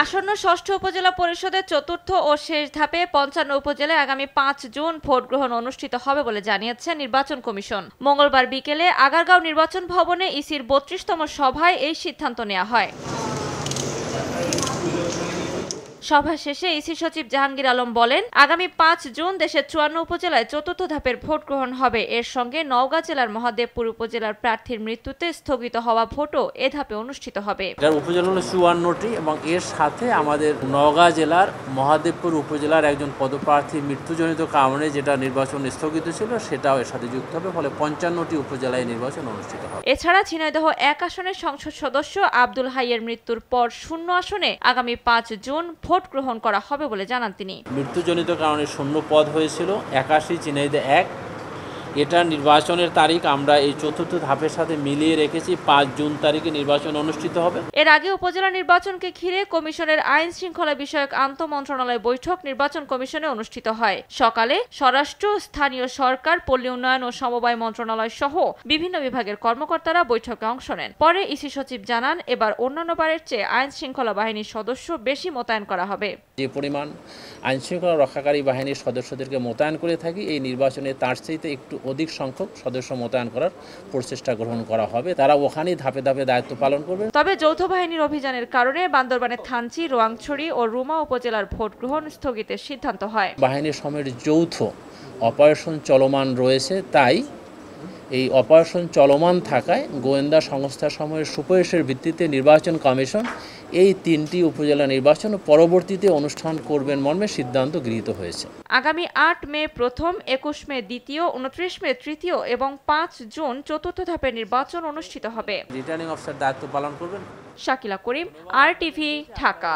আসন্ন ষষ্ঠ উপজেলা পরিষদের চতুর্থ ও শেষ ধাপে ৫৫ উপজেলায় আগামী ৫ জুন ভোট গ্রহণ অনুষ্ঠিত হবে বলে জানিয়েছে নির্বাচন কমিশন। মঙ্গলবার বিকেলে আগারগাঁও নির্বাচন ভবনে ইসির ৩২তম সভায় এই সিদ্ধান্ত নেওয়া হয়। সভা শেষে ইসি সচিব জাহাঙ্গীর আলম বলেন, আগামী ৫ জুন দেশের ৫৪ উপজেলায় চতুর্থ ধাপের ভোট গ্রহণ হবে। এর সঙ্গে নওগাঁ জেলার মহাদেবপুর উপজেলার প্রার্থীর মৃত্যুতে স্থগিত হওয়া ভোটও এ ধাপে অনুষ্ঠিত হবে। উপজেলা হলো ৫৪টি এবং এর সাথে আমাদের নওগাঁ জেলার মহাদেবপুর উপজেলার একজন পদপ্রার্থীর মৃত্যুজনিত কারণে যেটা নির্বাচন স্থগিত ছিল সেটাও এর সাথে যুক্ত হবে। ফলে ৫৫টি উপজেলায় নির্বাচন অনুষ্ঠিত হবে। এছাড়া ঝিনাইদহ ১ আসনের সংসদ সদস্য আব্দুল হাইয়ের মৃত্যুর পর ০ আসনে আগামী ৫ জুন ভোট গ্রহণ করা হবে বলে জানান তিনি। মৃত্যুজনিত কারণে শূন্য পদ হয়েছিল ৮১, ঝিনাইদহ ১। এটা নির্বাচনের তারিখ আমরা এই চতুর্থ ধাপের সাথে মিলিয়ে রেখেছি। ৫ জুন তারিখে নির্বাচন অনুষ্ঠিত হবে। এর আগে উপজেলা নির্বাচনকে ঘিরে কমিশনের আইন শৃঙ্খলা বিষয়ক আন্তঃমন্ত্রণালয় বৈঠক নির্বাচন কমিশনে অনুষ্ঠিত হয়। সকালে স্বরাষ্ট্র, স্থানীয় সরকার, পল্লী উন্নয়ন ও সমবায় মন্ত্রণালয় সহ বিভিন্ন বিভাগের কর্মকর্তারা বৈঠকে অংশ নেন। পরে ইসি সচিব জানান, এবার অন্যান্য বারের চেয়ে আইন শৃঙ্খলা বাহিনীর সদস্য বেশি মোতায়েন করা হবে। যে পরিমাণ আইন শৃঙ্খলা রক্ষাকারী বাহিনীর সদস্যদেরকে মোতায়েন করে থাকি, এই নির্বাচনে তার চাইতে একটু অধিক সংখ্যক সদস্য মোতায়েন করার প্রচেষ্টা গ্রহণ করা হবে। তারা ওখানেই ধাপে ধাপে দায়িত্ব পালন করবে। তবে যৌথ বাহিনীর অভিযানের কারণে বান্দরবানের থানচি, রোয়াংছড়ি ও রুমা উপজেলার ভোট গ্রহণ স্থগিতের সিদ্ধান্ত হয়। বাহিনীর সময়ের যৌথ অপারেশন চলমান রয়েছে, তাই এই অপারেশন চলমান থাকায় গোয়েন্দা সংস্থা সমূহের সুপারিশের ভিত্তিতে নির্বাচন কমিশন এই ৩টি উপজেলা নির্বাচন পরবর্তীতে অনুষ্ঠান করবেন মর্মে সিদ্ধান্ত গৃহীত হয়েছে। আগামী ৮ মে প্রথম, ২১ মে দ্বিতীয়, ২৯ মে তৃতীয় এবং 5 জুন চতুর্থ ধাপের নির্বাচন অনুষ্ঠিত হবে। রিটার্নিং অফিসার দায়িত্ব পালন করবেন। শাকিলা করিম, RTV, ঢাকা।